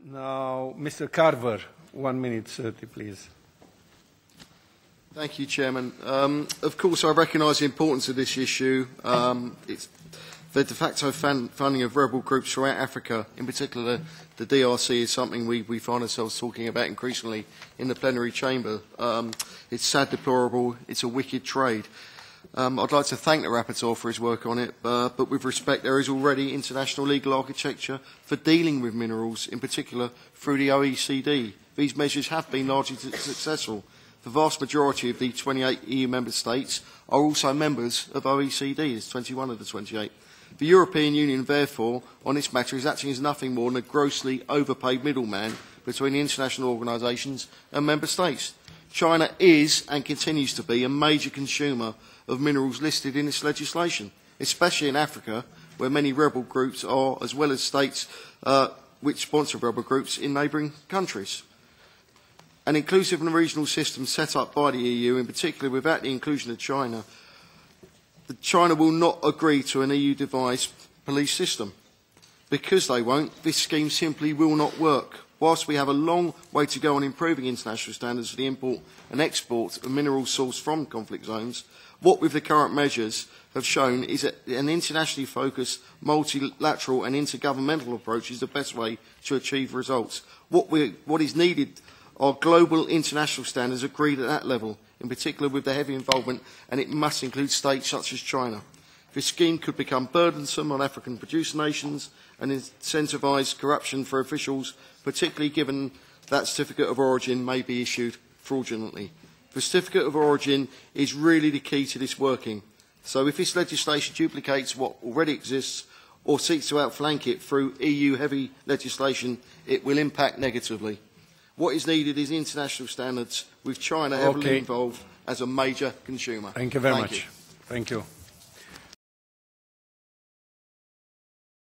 Now, Mr. Carver, 1 minute 30, please. Thank you, Chairman. Of course, I recognise the importance of this issue. It's the de facto funding of rebel groups throughout Africa, in particular the DRC, is something we find ourselves talking about increasingly in the plenary chamber. It's sad, deplorable, it's a wicked trade. I'd like to thank the rapporteur for his work on it, but with respect, there is already international legal architecture for dealing with minerals, in particular through the OECD. These measures have been largely successful. The vast majority of the 28 EU member states are also members of OECD. There's 21 of the 28. The European Union, therefore, on this matter is acting as nothing more than a grossly overpaid middleman between the international organisations and member states. China is and continues to be a major consumer of minerals listed in this legislation, especially in Africa, where many rebel groups are, as well as states which sponsor rebel groups in neighbouring countries. An inclusive and regional system set up by the EU, in particular without the inclusion of China, China will not agree to an EU-devised police system. Because they won't, this scheme simply will not work. Whilst we have a long way to go on improving international standards for the import and export of minerals sourced from conflict zones, what with the current measures have shown is that an internationally focused, multilateral and intergovernmental approach is the best way to achieve results. What is needed are global international standards agreed at that level, in particular with the heavy involvement, and it must include states such as China. This scheme could become burdensome on African producer nations and incentivise corruption for officials, particularly given that certificate of origin may be issued fraudulently. The certificate of origin is really the key to this working. So if this legislation duplicates what already exists or seeks to outflank it through EU-heavy legislation, it will impact negatively. What is needed is international standards, with China heavily involved as a major consumer. Thank you very much. Thank you.